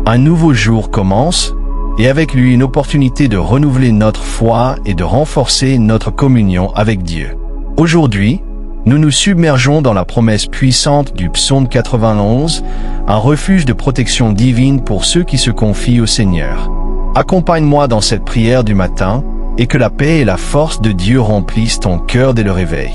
Un nouveau jour commence, et avec lui une opportunité de renouveler notre foi et de renforcer notre communion avec Dieu. Aujourd'hui, nous nous submergeons dans la promesse puissante du psaume 91, un refuge de protection divine pour ceux qui se confient au Seigneur. Accompagne-moi dans cette prière du matin, et que la paix et la force de Dieu remplissent ton cœur dès le réveil.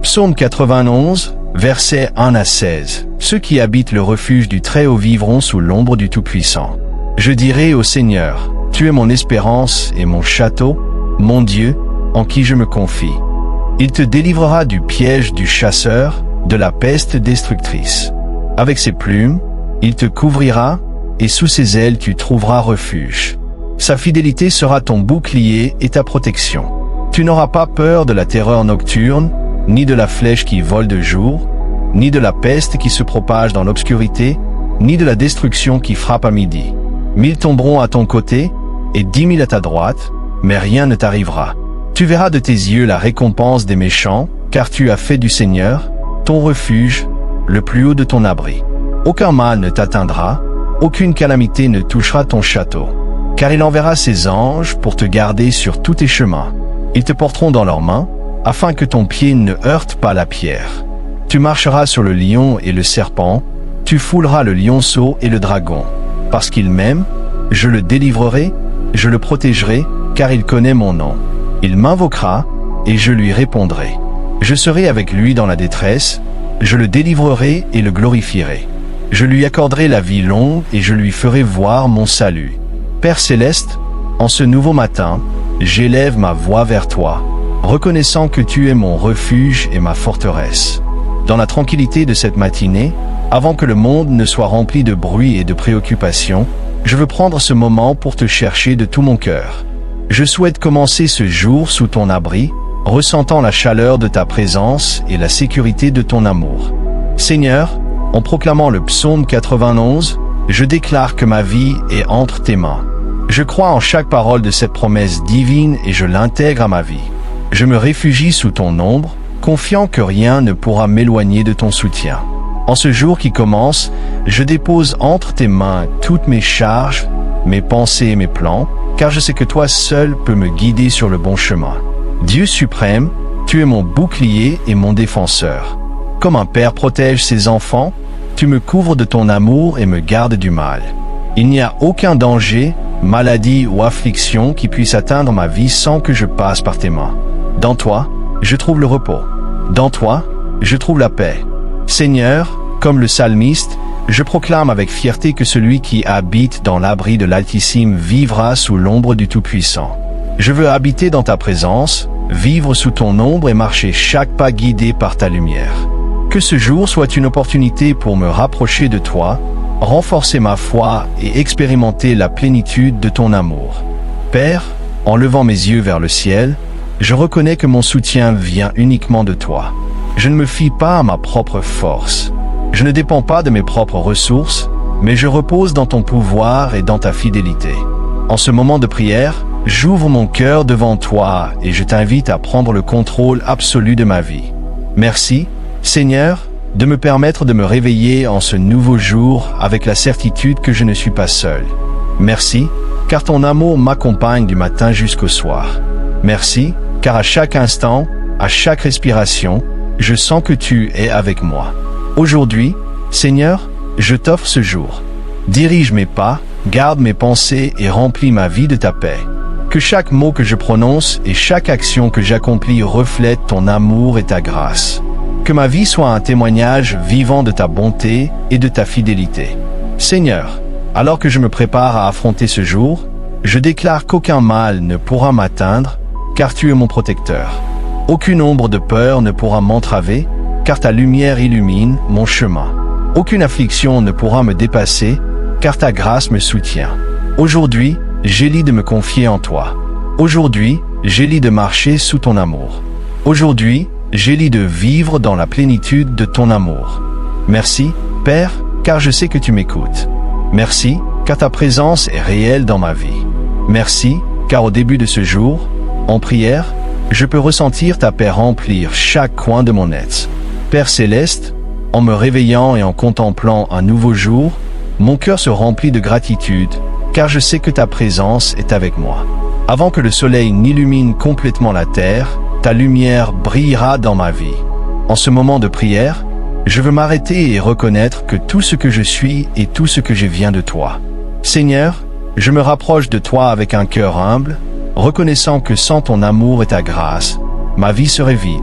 Psaume 91, versets 1 à 16. Ceux qui habitent le refuge du Très-Haut vivront sous l'ombre du Tout-Puissant. Je dirai au Seigneur, tu es mon espérance et mon château, mon Dieu, en qui je me confie. Il te délivrera du piège du chasseur, de la peste destructrice. Avec ses plumes, il te couvrira, et sous ses ailes tu trouveras refuge. Sa fidélité sera ton bouclier et ta protection. Tu n'auras pas peur de la terreur nocturne, ni de la flèche qui vole de jour, ni de la peste qui se propage dans l'obscurité, ni de la destruction qui frappe à midi. 1000 tomberont à ton côté, et 10 000 à ta droite, mais rien ne t'arrivera. Tu verras de tes yeux la récompense des méchants, car tu as fait du Seigneur, ton refuge, le plus haut de ton abri. Aucun mal ne t'atteindra, aucune calamité ne touchera ton château. Car il enverra ses anges pour te garder sur tous tes chemins. Ils te porteront dans leurs mains, afin que ton pied ne heurte pas la pierre. Tu marcheras sur le lion et le serpent, tu fouleras le lionceau et le dragon. Parce qu'il m'aime, je le délivrerai, je le protégerai, car il connaît mon nom. Il m'invoquera, et je lui répondrai. Je serai avec lui dans la détresse, je le délivrerai et le glorifierai. Je lui accorderai la vie longue et je lui ferai voir mon salut. Père céleste, en ce nouveau matin, j'élève ma voix vers toi, reconnaissant que tu es mon refuge et ma forteresse. Dans la tranquillité de cette matinée, avant que le monde ne soit rempli de bruit et de préoccupations, je veux prendre ce moment pour te chercher de tout mon cœur. Je souhaite commencer ce jour sous ton abri, ressentant la chaleur de ta présence et la sécurité de ton amour. Seigneur, en proclamant le psaume 91, je déclare que ma vie est entre tes mains. Je crois en chaque parole de cette promesse divine et je l'intègre à ma vie. Je me réfugie sous ton ombre, confiant que rien ne pourra m'éloigner de ton soutien. En ce jour qui commence, je dépose entre tes mains toutes mes charges, mes pensées et mes plans, car je sais que toi seul peux me guider sur le bon chemin. Dieu suprême, tu es mon bouclier et mon défenseur. Comme un père protège ses enfants, tu me couvres de ton amour et me gardes du mal. Il n'y a aucun danger, maladie ou affliction qui puisse atteindre ma vie sans que je passe par tes mains. Dans toi, je trouve le repos. Dans toi, je trouve la paix. Seigneur, comme le psalmiste, je proclame avec fierté que celui qui habite dans l'abri de l'Altissime vivra sous l'ombre du Tout-Puissant. Je veux habiter dans ta présence, vivre sous ton ombre et marcher chaque pas guidé par ta lumière. Que ce jour soit une opportunité pour me rapprocher de toi, renforcer ma foi et expérimenter la plénitude de ton amour. Père, en levant mes yeux vers le ciel, je reconnais que mon soutien vient uniquement de toi. Je ne me fie pas à ma propre force. Je ne dépends pas de mes propres ressources, mais je repose dans ton pouvoir et dans ta fidélité. En ce moment de prière, j'ouvre mon cœur devant toi et je t'invite à prendre le contrôle absolu de ma vie. Merci, Seigneur, de me permettre de me réveiller en ce nouveau jour avec la certitude que je ne suis pas seul. Merci, car ton amour m'accompagne du matin jusqu'au soir. Merci, car à chaque instant, à chaque respiration, je sens que tu es avec moi. Aujourd'hui, Seigneur, je t'offre ce jour. Dirige mes pas, garde mes pensées et remplis ma vie de ta paix. Que chaque mot que je prononce et chaque action que j'accomplis reflète ton amour et ta grâce. Que ma vie soit un témoignage vivant de ta bonté et de ta fidélité. Seigneur, alors que je me prépare à affronter ce jour, je déclare qu'aucun mal ne pourra m'atteindre, car tu es mon protecteur. Aucune ombre de peur ne pourra m'entraver, car ta lumière illumine mon chemin. Aucune affliction ne pourra me dépasser, car ta grâce me soutient. Aujourd'hui, j'élis de me confier en toi. Aujourd'hui, j'élis de marcher sous ton amour. Aujourd'hui, j'élis de vivre dans la plénitude de ton amour. Merci, Père, car je sais que tu m'écoutes. Merci, car ta présence est réelle dans ma vie. Merci, car au début de ce jour, en prière, je peux ressentir ta paix remplir chaque coin de mon être. Père céleste, en me réveillant et en contemplant un nouveau jour, mon cœur se remplit de gratitude, car je sais que ta présence est avec moi. Avant que le soleil n'illumine complètement la terre, ta lumière brillera dans ma vie. En ce moment de prière, je veux m'arrêter et reconnaître que tout ce que je suis et tout ce que je viens de toi. Seigneur, je me rapproche de toi avec un cœur humble, reconnaissant que sans ton amour et ta grâce, ma vie serait vide.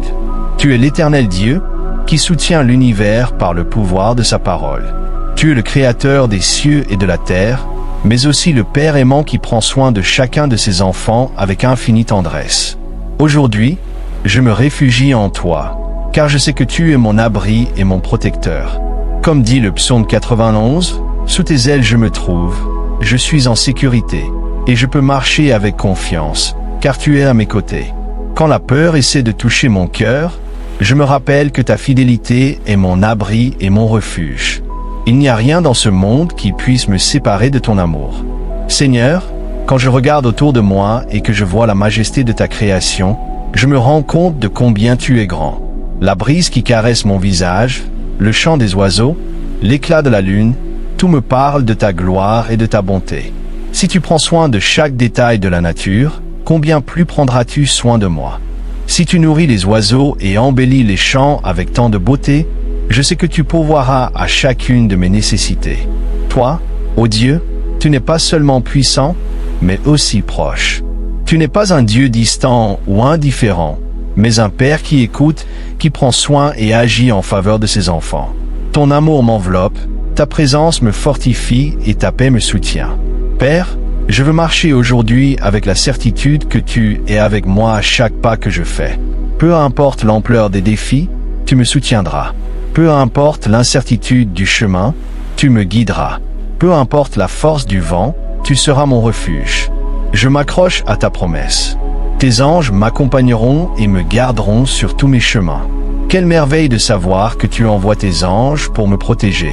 Tu es l'Éternel Dieu, qui soutient l'univers par le pouvoir de sa parole. Tu es le Créateur des cieux et de la terre, mais aussi le Père aimant qui prend soin de chacun de ses enfants avec infinie tendresse. Aujourd'hui, je me réfugie en toi, car je sais que tu es mon abri et mon protecteur. Comme dit le psaume 91, « Sous tes ailes je me trouve, je suis en sécurité, et je peux marcher avec confiance, car tu es à mes côtés. » Quand la peur essaie de toucher mon cœur, je me rappelle que ta fidélité est mon abri et mon refuge. Il n'y a rien dans ce monde qui puisse me séparer de ton amour. Seigneur, quand je regarde autour de moi et que je vois la majesté de ta création, je me rends compte de combien tu es grand. La brise qui caresse mon visage, le chant des oiseaux, l'éclat de la lune, tout me parle de ta gloire et de ta bonté. Si tu prends soin de chaque détail de la nature, combien plus prendras-tu soin de moi? Si tu nourris les oiseaux et embellis les champs avec tant de beauté, je sais que tu pourvoiras à chacune de mes nécessités. Toi, ô Dieu, tu n'es pas seulement puissant, mais aussi proche. Tu n'es pas un Dieu distant ou indifférent, mais un Père qui écoute, qui prend soin et agit en faveur de ses enfants. Ton amour m'enveloppe, ta présence me fortifie et ta paix me soutient. Père, je veux marcher aujourd'hui avec la certitude que tu es avec moi à chaque pas que je fais. Peu importe l'ampleur des défis, tu me soutiendras. Peu importe l'incertitude du chemin, tu me guideras. Peu importe la force du vent, tu seras mon refuge. Je m'accroche à ta promesse. Tes anges m'accompagneront et me garderont sur tous mes chemins. Quelle merveille de savoir que tu envoies tes anges pour me protéger.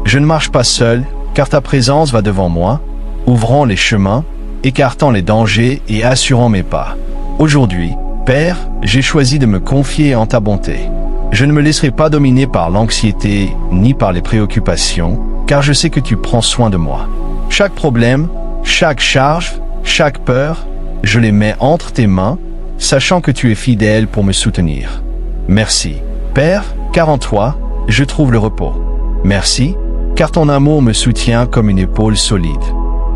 Je ne marche pas seul, car ta présence va devant moi, ouvrant les chemins, écartant les dangers et assurant mes pas. Aujourd'hui, Père, j'ai choisi de me confier en ta bonté. Je ne me laisserai pas dominer par l'anxiété ni par les préoccupations, car je sais que tu prends soin de moi. Chaque problème, chaque charge, chaque peur, je les mets entre tes mains, sachant que tu es fidèle pour me soutenir. Merci, Père, car en toi, je trouve le repos. Merci, car ton amour me soutient comme une épaule solide.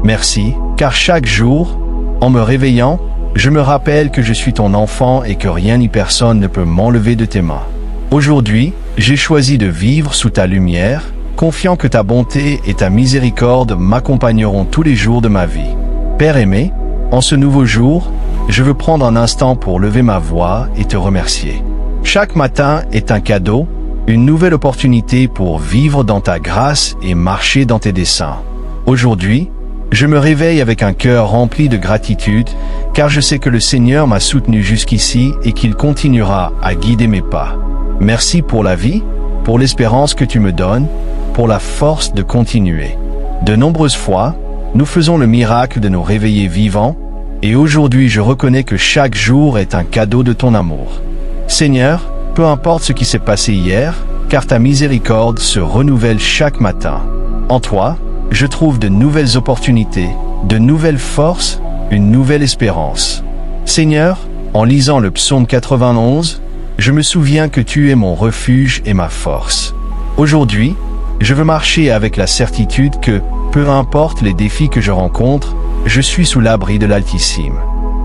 Merci, car chaque jour, en me réveillant, je me rappelle que je suis ton enfant et que rien ni personne ne peut m'enlever de tes mains. Aujourd'hui, j'ai choisi de vivre sous ta lumière, confiant que ta bonté et ta miséricorde m'accompagneront tous les jours de ma vie. Père aimé, en ce nouveau jour, je veux prendre un instant pour lever ma voix et te remercier. Chaque matin est un cadeau, une nouvelle opportunité pour vivre dans ta grâce et marcher dans tes desseins. Aujourd'hui, je me réveille avec un cœur rempli de gratitude, car je sais que le Seigneur m'a soutenu jusqu'ici et qu'il continuera à guider mes pas. Merci pour la vie, pour l'espérance que tu me donnes, pour la force de continuer. De nombreuses fois, nous faisons le miracle de nous réveiller vivants, et aujourd'hui je reconnais que chaque jour est un cadeau de ton amour. Seigneur, peu importe ce qui s'est passé hier, car ta miséricorde se renouvelle chaque matin. En toi, je trouve de nouvelles opportunités, de nouvelles forces, une nouvelle espérance. Seigneur, en lisant le psaume 91, je me souviens que tu es mon refuge et ma force. Aujourd'hui, je veux marcher avec la certitude que, peu importe les défis que je rencontre, je suis sous l'abri de l'Altissime.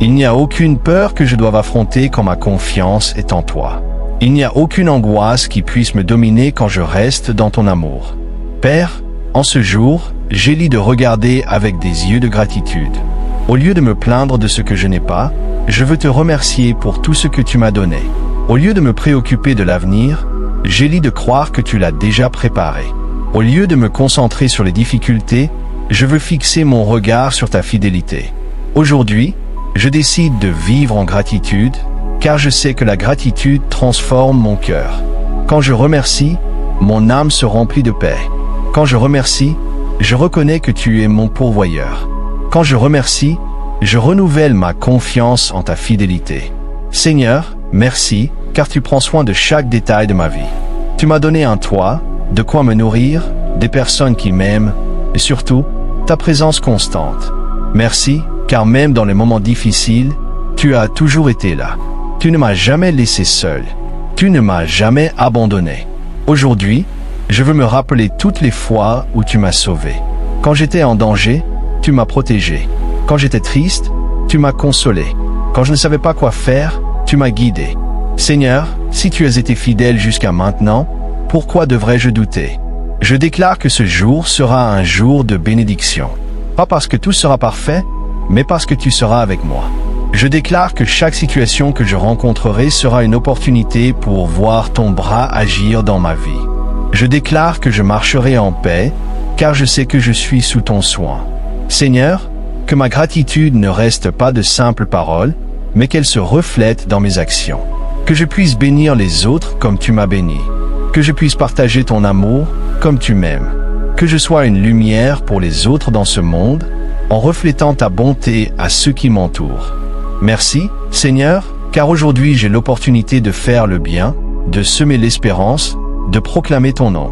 Il n'y a aucune peur que je doive affronter quand ma confiance est en toi. Il n'y a aucune angoisse qui puisse me dominer quand je reste dans ton amour. Père, en ce jour, j'élis de regarder avec des yeux de gratitude. Au lieu de me plaindre de ce que je n'ai pas, je veux te remercier pour tout ce que tu m'as donné. Au lieu de me préoccuper de l'avenir, j'élis de croire que tu l'as déjà préparé. Au lieu de me concentrer sur les difficultés, je veux fixer mon regard sur ta fidélité. Aujourd'hui, je décide de vivre en gratitude, car je sais que la gratitude transforme mon cœur. Quand je remercie, mon âme se remplit de paix. Quand je remercie, je reconnais que tu es mon pourvoyeur. Quand je remercie, je renouvelle ma confiance en ta fidélité. Seigneur, merci, car tu prends soin de chaque détail de ma vie. Tu m'as donné un toit, de quoi me nourrir, des personnes qui m'aiment, et surtout, ta présence constante. Merci, car même dans les moments difficiles, tu as toujours été là. Tu ne m'as jamais laissé seul. Tu ne m'as jamais abandonné. Aujourd'hui, je veux me rappeler toutes les fois où tu m'as sauvé. Quand j'étais en danger, tu m'as protégé. Quand j'étais triste, tu m'as consolé. Quand je ne savais pas quoi faire, tu m'as guidé. Seigneur, si tu as été fidèle jusqu'à maintenant, pourquoi devrais-je douter? Je déclare que ce jour sera un jour de bénédiction. Pas parce que tout sera parfait, mais parce que tu seras avec moi. Je déclare que chaque situation que je rencontrerai sera une opportunité pour voir ton bras agir dans ma vie. Je déclare que je marcherai en paix, car je sais que je suis sous ton soin. Seigneur, que ma gratitude ne reste pas de simples paroles, mais qu'elle se reflète dans mes actions. Que je puisse bénir les autres comme tu m'as béni. Que je puisse partager ton amour comme tu m'aimes. Que je sois une lumière pour les autres dans ce monde, en reflétant ta bonté à ceux qui m'entourent. Merci, Seigneur, car aujourd'hui j'ai l'opportunité de faire le bien, de semer l'espérance, de proclamer ton nom.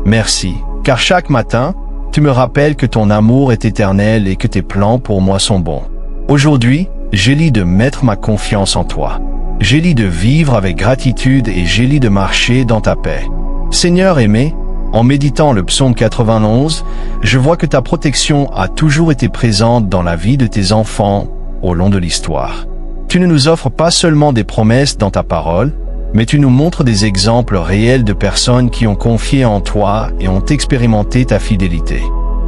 Merci, car chaque matin, tu me rappelles que ton amour est éternel et que tes plans pour moi sont bons. Aujourd'hui, j'élis de mettre ma confiance en toi. J'élis de vivre avec gratitude et j'élis de marcher dans ta paix. Seigneur aimé, en méditant le psaume 91, je vois que ta protection a toujours été présente dans la vie de tes enfants au long de l'histoire. Tu ne nous offres pas seulement des promesses dans ta parole, mais tu nous montres des exemples réels de personnes qui ont confié en toi et ont expérimenté ta fidélité.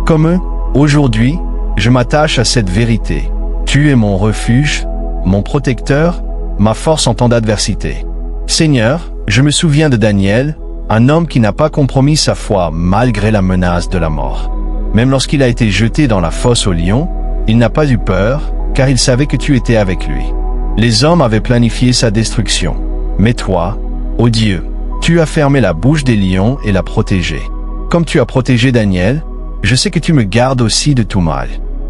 Comme eux, aujourd'hui, je m'attache à cette vérité. Tu es mon refuge, mon protecteur, ma force en temps d'adversité. Seigneur, je me souviens de Daniel, un homme qui n'a pas compromis sa foi malgré la menace de la mort. Même lorsqu'il a été jeté dans la fosse aux lions, il n'a pas eu peur, car il savait que tu étais avec lui. Les hommes avaient planifié sa destruction. Mais toi, ô Dieu, tu as fermé la bouche des lions et l'as protégé. Comme tu as protégé Daniel, je sais que tu me gardes aussi de tout mal.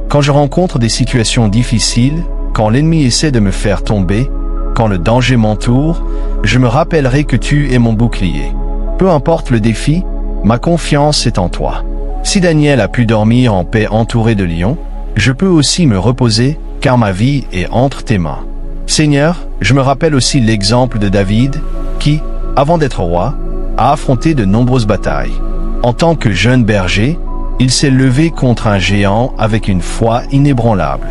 Quand je rencontre des situations difficiles, quand l'ennemi essaie de me faire tomber, quand le danger m'entoure, je me rappellerai que tu es mon bouclier. Peu importe le défi, ma confiance est en toi. Si Daniel a pu dormir en paix entouré de lions, je peux aussi me reposer, car ma vie est entre tes mains. Seigneur, je me rappelle aussi l'exemple de David, qui, avant d'être roi, a affronté de nombreuses batailles. En tant que jeune berger, il s'est levé contre un géant avec une foi inébranlable.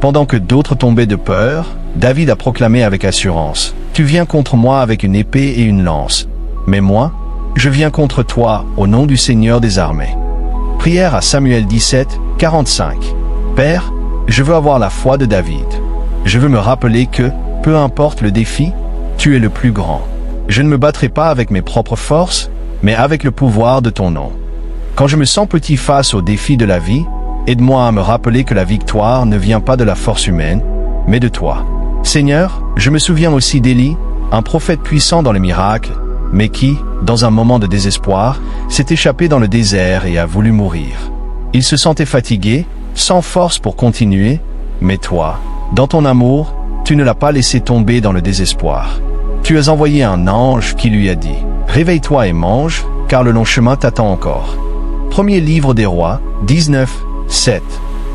Pendant que d'autres tombaient de peur, David a proclamé avec assurance, « Tu viens contre moi avec une épée et une lance, mais moi, je viens contre toi au nom du Seigneur des armées. » Prière à Samuel 17, 45. Père, je veux avoir la foi de David. Je veux me rappeler que, peu importe le défi, tu es le plus grand. Je ne me battrai pas avec mes propres forces, mais avec le pouvoir de ton nom. Quand je me sens petit face aux défis de la vie, aide-moi à me rappeler que la victoire ne vient pas de la force humaine, mais de toi. Seigneur, je me souviens aussi d'Élie, un prophète puissant dans les miracles, mais qui, dans un moment de désespoir, s'est échappé dans le désert et a voulu mourir. Il se sentait fatigué, sans force pour continuer, mais toi, dans ton amour, tu ne l'as pas laissé tomber dans le désespoir. Tu as envoyé un ange qui lui a dit « Réveille-toi et mange, car le long chemin t'attend encore. » Premier livre des rois, 19, 7.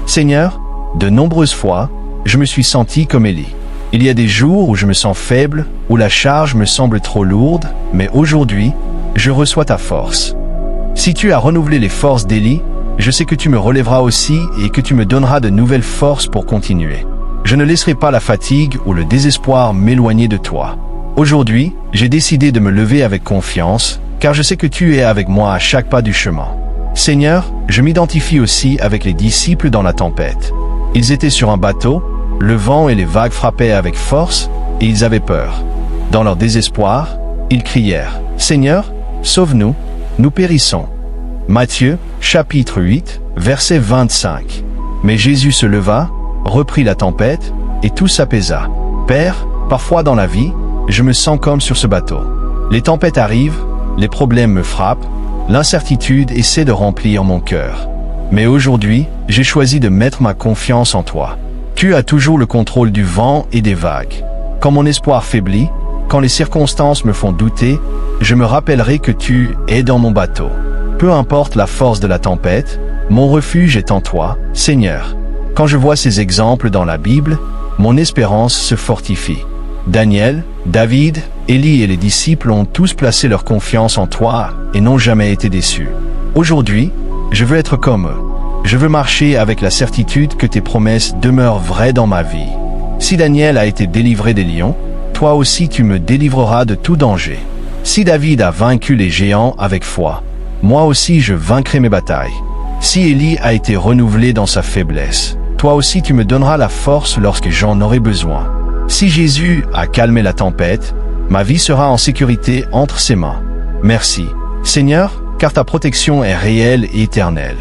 Seigneur, de nombreuses fois, je me suis senti comme Élie. Il y a des jours où je me sens faible, où la charge me semble trop lourde, mais aujourd'hui, je reçois ta force. Si tu as renouvelé les forces d'Élie, je sais que tu me relèveras aussi et que tu me donneras de nouvelles forces pour continuer. Je ne laisserai pas la fatigue ou le désespoir m'éloigner de toi. Aujourd'hui, j'ai décidé de me lever avec confiance, car je sais que tu es avec moi à chaque pas du chemin. Seigneur, je m'identifie aussi avec les disciples dans la tempête. Ils étaient sur un bateau, le vent et les vagues frappaient avec force, et ils avaient peur. Dans leur désespoir, ils crièrent « Seigneur, sauve-nous, nous périssons ». Matthieu, chapitre 8, verset 25. Mais Jésus se leva, reprit la tempête, et tout s'apaisa. Père, parfois dans la vie, je me sens comme sur ce bateau. Les tempêtes arrivent, les problèmes me frappent, l'incertitude essaie de remplir mon cœur. Mais aujourd'hui, j'ai choisi de mettre ma confiance en toi. Tu as toujours le contrôle du vent et des vagues. Quand mon espoir faiblit, quand les circonstances me font douter, je me rappellerai que tu es dans mon bateau. Peu importe la force de la tempête, Mon refuge est en toi, Seigneur. Quand je vois ces exemples dans la Bible, mon espérance se fortifie. Daniel, David, Élie et les disciples ont tous placé leur confiance en toi et n'ont jamais été déçus. Aujourd'hui, je veux être comme eux. Je veux marcher avec la certitude que tes promesses demeurent vraies dans ma vie. Si Daniel a été délivré des lions, toi aussi tu me délivreras de tout danger. Si David a vaincu les géants avec foi, moi aussi je vaincrai mes batailles. Si Élie a été renouvelé dans sa faiblesse, toi aussi tu me donneras la force lorsque j'en aurai besoin. Si Jésus a calmé la tempête, ma vie sera en sécurité entre ses mains. Merci, Seigneur, car ta protection est réelle et éternelle.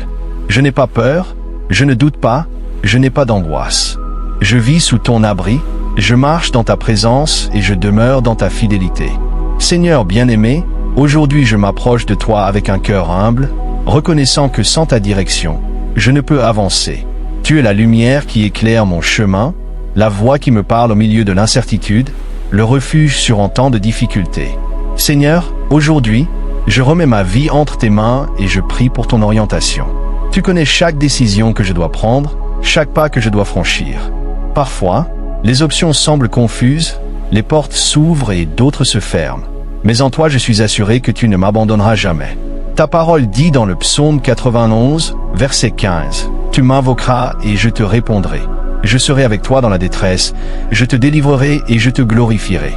Je n'ai pas peur, je ne doute pas, je n'ai pas d'angoisse. Je vis sous ton abri, je marche dans ta présence et je demeure dans ta fidélité. Seigneur bien-aimé, aujourd'hui je m'approche de toi avec un cœur humble, reconnaissant que sans ta direction, je ne peux avancer. Tu es la lumière qui éclaire mon chemin, la voix qui me parle au milieu de l'incertitude, le refuge sur un temps de difficulté. Seigneur, aujourd'hui, je remets ma vie entre tes mains et je prie pour ton orientation. Tu connais chaque décision que je dois prendre, chaque pas que je dois franchir. Parfois, les options semblent confuses, les portes s'ouvrent et d'autres se ferment. Mais en toi je suis assuré que tu ne m'abandonneras jamais. Ta parole dit dans le psaume 91, verset 15, « Tu m'invoqueras et je te répondrai. Je serai avec toi dans la détresse, je te délivrerai et je te glorifierai. »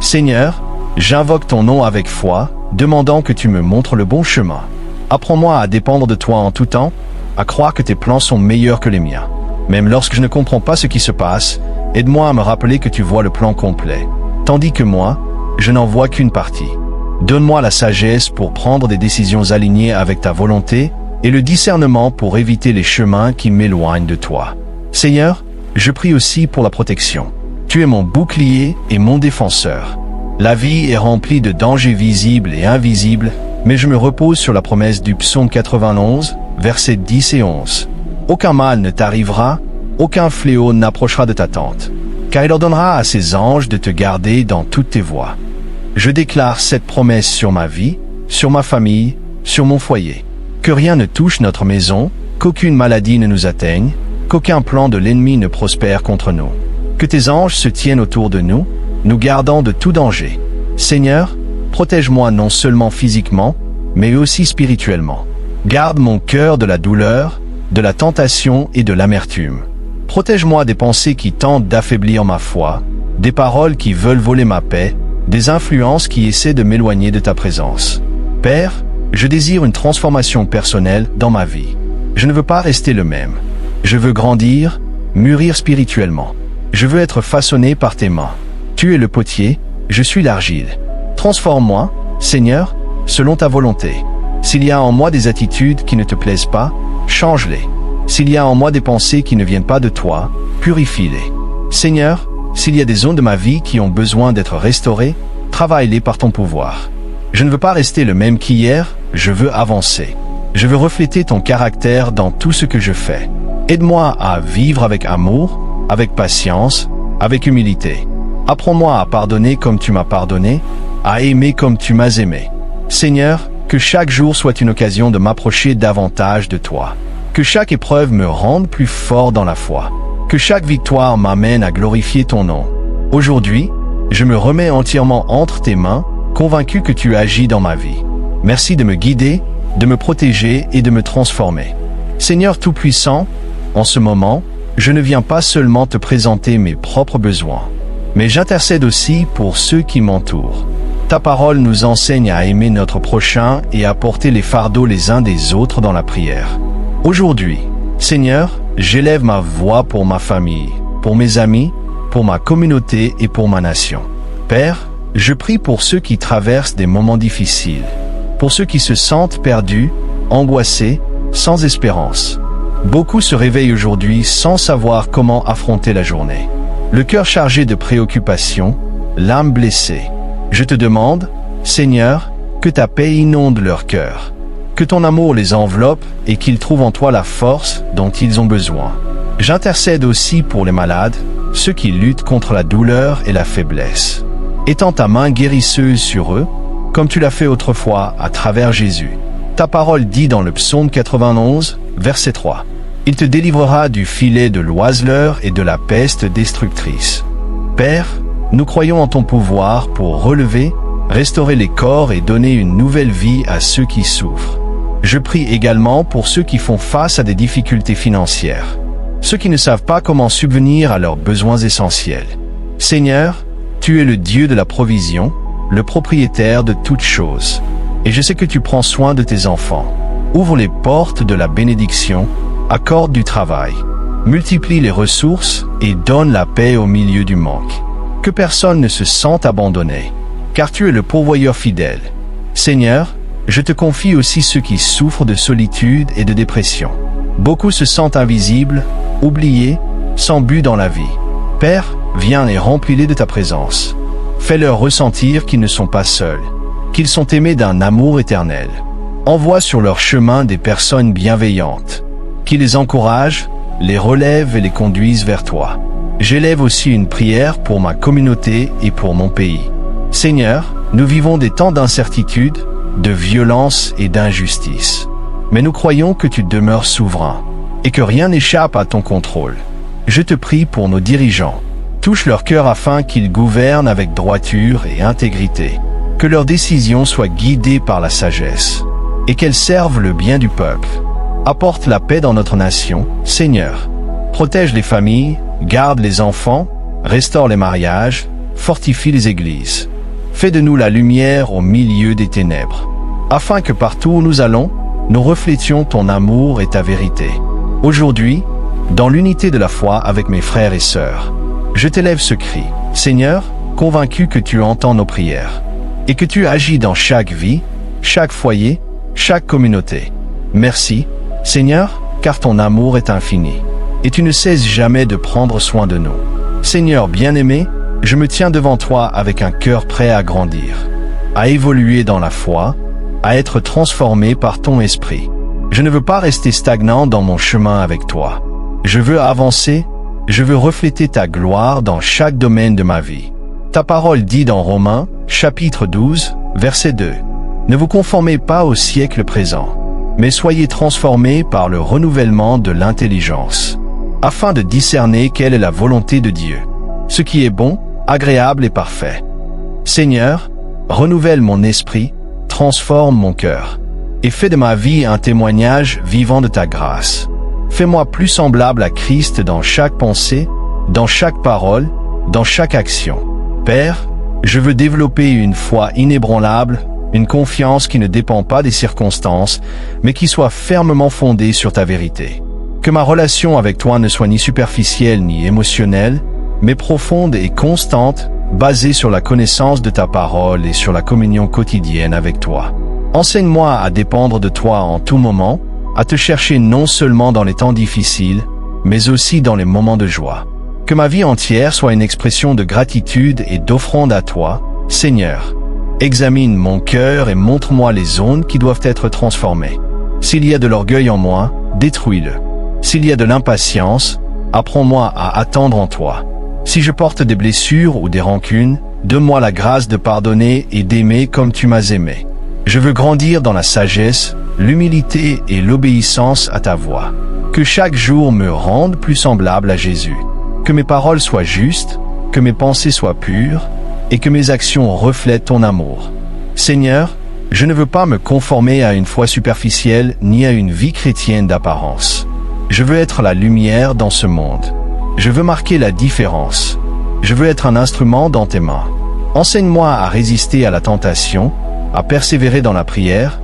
Seigneur, j'invoque ton nom avec foi, demandant que tu me montres le bon chemin. Apprends-moi à dépendre de toi en tout temps, à croire que tes plans sont meilleurs que les miens. Même lorsque je ne comprends pas ce qui se passe, aide-moi à me rappeler que tu vois le plan complet, tandis que moi, je n'en vois qu'une partie. Donne-moi la sagesse pour prendre des décisions alignées avec ta volonté et le discernement pour éviter les chemins qui m'éloignent de toi. Seigneur, je prie aussi pour la protection. Tu es mon bouclier et mon défenseur. La vie est remplie de dangers visibles et invisibles, mais je me repose sur la promesse du psaume 91, versets 10 et 11. Aucun mal ne t'arrivera, aucun fléau n'approchera de ta tente, car il ordonnera à ses anges de te garder dans toutes tes voies. Je déclare cette promesse sur ma vie, sur ma famille, sur mon foyer. Que rien ne touche notre maison, qu'aucune maladie ne nous atteigne, qu'aucun plan de l'ennemi ne prospère contre nous. Que tes anges se tiennent autour de nous, nous gardant de tout danger. Seigneur, protège-moi non seulement physiquement, mais aussi spirituellement. Garde mon cœur de la douleur, de la tentation et de l'amertume. Protège-moi des pensées qui tentent d'affaiblir ma foi, des paroles qui veulent voler ma paix, des influences qui essaient de m'éloigner de ta présence. Père, je désire une transformation personnelle dans ma vie. Je ne veux pas rester le même. Je veux grandir, mûrir spirituellement. Je veux être façonné par tes mains. Tu es le potier, je suis l'argile. Transforme-moi, Seigneur, selon ta volonté. S'il y a en moi des attitudes qui ne te plaisent pas, change-les. S'il y a en moi des pensées qui ne viennent pas de toi, purifie-les. Seigneur, s'il y a des zones de ma vie qui ont besoin d'être restaurées, travaille-les par ton pouvoir. Je ne veux pas rester le même qu'hier, je veux avancer. Je veux refléter ton caractère dans tout ce que je fais. Aide-moi à vivre avec amour, avec patience, avec humilité. Apprends-moi à pardonner comme tu m'as pardonné, à aimer comme tu m'as aimé. Seigneur, que chaque jour soit une occasion de m'approcher davantage de toi. Que chaque épreuve me rende plus fort dans la foi. Que chaque victoire m'amène à glorifier ton nom. Aujourd'hui, je me remets entièrement entre tes mains, convaincu que tu agis dans ma vie. Merci de me guider, de me protéger et de me transformer. Seigneur Tout-Puissant, en ce moment, je ne viens pas seulement te présenter mes propres besoins, mais j'intercède aussi pour ceux qui m'entourent. Ta parole nous enseigne à aimer notre prochain et à porter les fardeaux les uns des autres dans la prière. Aujourd'hui, Seigneur, j'élève ma voix pour ma famille, pour mes amis, pour ma communauté et pour ma nation. Père, je prie pour ceux qui traversent des moments difficiles, pour ceux qui se sentent perdus, angoissés, sans espérance. Beaucoup se réveillent aujourd'hui sans savoir comment affronter la journée. Le cœur chargé de préoccupations, l'âme blessée. Je te demande, Seigneur, que ta paix inonde leur cœur, que ton amour les enveloppe et qu'ils trouvent en toi la force dont ils ont besoin. J'intercède aussi pour les malades, ceux qui luttent contre la douleur et la faiblesse. Étends ta main guérisseuse sur eux, comme tu l'as fait autrefois à travers Jésus. Ta parole dit dans le psaume 91, verset 3. Il te délivrera du filet de l'oiseleur et de la peste destructrice. Père, nous croyons en ton pouvoir pour relever, restaurer les corps et donner une nouvelle vie à ceux qui souffrent. Je prie également pour ceux qui font face à des difficultés financières, ceux qui ne savent pas comment subvenir à leurs besoins essentiels. Seigneur, tu es le Dieu de la provision, le propriétaire de toutes choses. Et je sais que tu prends soin de tes enfants. Ouvre les portes de la bénédiction, accorde du travail, multiplie les ressources et donne la paix au milieu du manque. Que personne ne se sente abandonné, car tu es le pourvoyeur fidèle. Seigneur, je te confie aussi ceux qui souffrent de solitude et de dépression. Beaucoup se sentent invisibles, oubliés, sans but dans la vie. Père, viens et remplis-les de ta présence. Fais-leur ressentir qu'ils ne sont pas seuls, qu'ils sont aimés d'un amour éternel. Envoie sur leur chemin des personnes bienveillantes, qui les encouragent, les relèvent et les conduisent vers toi. J'élève aussi une prière pour ma communauté et pour mon pays. Seigneur, nous vivons des temps d'incertitude, de violence et d'injustice. Mais nous croyons que tu demeures souverain et que rien n'échappe à ton contrôle. Je te prie pour nos dirigeants. Touche leur cœur afin qu'ils gouvernent avec droiture et intégrité. Que leurs décisions soient guidées par la sagesse et qu'elles servent le bien du peuple. Apporte la paix dans notre nation, Seigneur. Protège les familles, garde les enfants, restaure les mariages, fortifie les églises. Fais de nous la lumière au milieu des ténèbres, afin que partout où nous allons, nous reflétions ton amour et ta vérité. Aujourd'hui, dans l'unité de la foi avec mes frères et sœurs, je t'élève ce cri, Seigneur, convaincu que tu entends nos prières, et que tu agis dans chaque vie, chaque foyer, chaque communauté. Merci, Seigneur, car ton amour est infini, et tu ne cesses jamais de prendre soin de nous. Seigneur bien-aimé, je me tiens devant toi avec un cœur prêt à grandir, à évoluer dans la foi, à être transformé par ton esprit. Je ne veux pas rester stagnant dans mon chemin avec toi. Je veux avancer, je veux refléter ta gloire dans chaque domaine de ma vie. Ta parole dit dans Romains, chapitre 12, verset 2. Ne vous conformez pas au siècle présent, mais soyez transformés par le renouvellement de l'intelligence, afin de discerner quelle est la volonté de Dieu, ce qui est bon, agréable et parfait. Seigneur, renouvelle mon esprit, transforme mon cœur, et fais de ma vie un témoignage vivant de ta grâce. Fais-moi plus semblable à Christ dans chaque pensée, dans chaque parole, dans chaque action. Père, je veux développer une foi inébranlable, une confiance qui ne dépend pas des circonstances, mais qui soit fermement fondée sur ta vérité. Que ma relation avec toi ne soit ni superficielle ni émotionnelle, mais profonde et constante, basée sur la connaissance de ta parole et sur la communion quotidienne avec toi. Enseigne-moi à dépendre de toi en tout moment, à te chercher non seulement dans les temps difficiles, mais aussi dans les moments de joie. Que ma vie entière soit une expression de gratitude et d'offrande à toi, Seigneur. Examine mon cœur et montre-moi les zones qui doivent être transformées. S'il y a de l'orgueil en moi, détruis-le. S'il y a de l'impatience, apprends-moi à attendre en toi. Si je porte des blessures ou des rancunes, donne-moi la grâce de pardonner et d'aimer comme tu m'as aimé. Je veux grandir dans la sagesse, l'humilité et l'obéissance à ta voix. Que chaque jour me rende plus semblable à Jésus. Que mes paroles soient justes, que mes pensées soient pures, et que mes actions reflètent ton amour. Seigneur, je ne veux pas me conformer à une foi superficielle ni à une vie chrétienne d'apparence. Je veux être la lumière dans ce monde. Je veux marquer la différence. Je veux être un instrument dans tes mains. Enseigne-moi à résister à la tentation, à persévérer dans la prière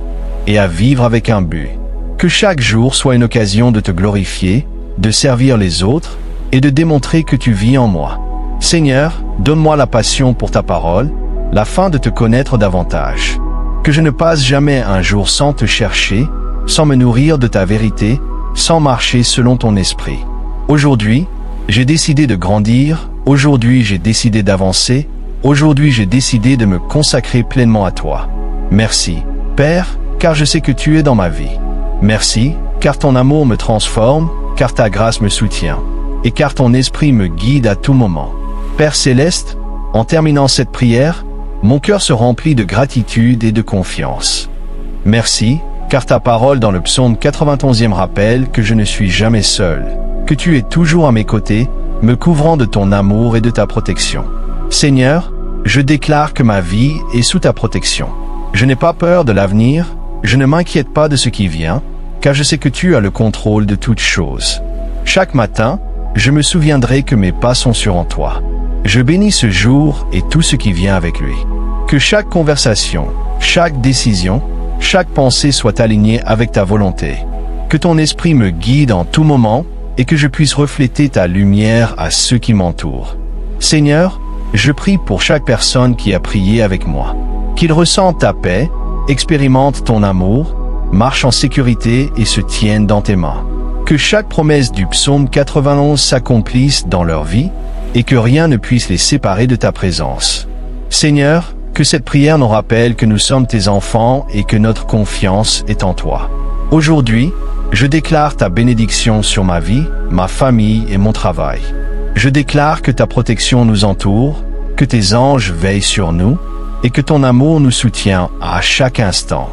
et à vivre avec un but. Que chaque jour soit une occasion de te glorifier, de servir les autres et de démontrer que tu vis en moi. Seigneur, donne-moi la passion pour ta parole, la faim de te connaître davantage. Que je ne passe jamais un jour sans te chercher, sans me nourrir de ta vérité, sans marcher selon ton esprit. Aujourd'hui, j'ai décidé de grandir, aujourd'hui j'ai décidé d'avancer, aujourd'hui j'ai décidé de me consacrer pleinement à toi. Merci, Père, car je sais que tu es dans ma vie. Merci, car ton amour me transforme, car ta grâce me soutient, et car ton esprit me guide à tout moment. Père céleste, en terminant cette prière, mon cœur se remplit de gratitude et de confiance. Merci, car ta parole dans le psaume 91e rappelle que je ne suis jamais seul, que tu es toujours à mes côtés, me couvrant de ton amour et de ta protection. Seigneur, je déclare que ma vie est sous ta protection. Je n'ai pas peur de l'avenir, je ne m'inquiète pas de ce qui vient, car je sais que tu as le contrôle de toutes choses. Chaque matin, je me souviendrai que mes pas sont sûrs en toi. Je bénis ce jour et tout ce qui vient avec lui. Que chaque conversation, chaque décision, chaque pensée soit alignée avec ta volonté. Que ton esprit me guide en tout moment et que je puisse refléter ta lumière à ceux qui m'entourent. Seigneur, je prie pour chaque personne qui a prié avec moi. Qu'ils ressentent ta paix, expérimentent ton amour, marchent en sécurité et se tiennent dans tes mains. Que chaque promesse du psaume 91 s'accomplisse dans leur vie et que rien ne puisse les séparer de ta présence. Seigneur, que cette prière nous rappelle que nous sommes tes enfants et que notre confiance est en toi. Aujourd'hui, je déclare ta bénédiction sur ma vie, ma famille et mon travail. Je déclare que ta protection nous entoure, que tes anges veillent sur nous et que ton amour nous soutient à chaque instant.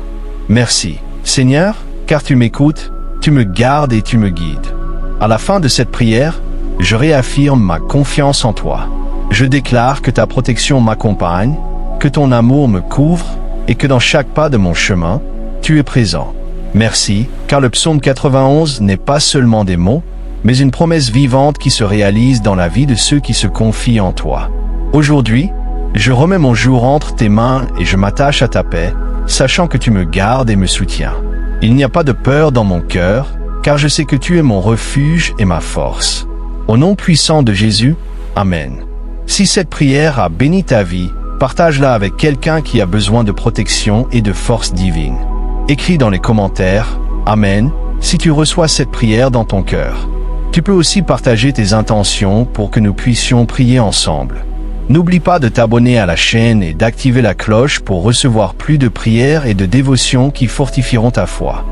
Merci, Seigneur, car tu m'écoutes, tu me gardes et tu me guides. À la fin de cette prière, je réaffirme ma confiance en toi. Je déclare que ta protection m'accompagne, que ton amour me couvre et que dans chaque pas de mon chemin, tu es présent. Merci, car le psaume 91 n'est pas seulement des mots, mais une promesse vivante qui se réalise dans la vie de ceux qui se confient en toi. Aujourd'hui, je remets mon jour entre tes mains et je m'attache à ta paix, sachant que tu me gardes et me soutiens. Il n'y a pas de peur dans mon cœur, car je sais que tu es mon refuge et ma force. Au nom puissant de Jésus, Amen. Si cette prière a béni ta vie, partage-la avec quelqu'un qui a besoin de protection et de force divine. Écris dans les commentaires « Amen » si tu reçois cette prière dans ton cœur. Tu peux aussi partager tes intentions pour que nous puissions prier ensemble. N'oublie pas de t'abonner à la chaîne et d'activer la cloche pour recevoir plus de prières et de dévotions qui fortifieront ta foi.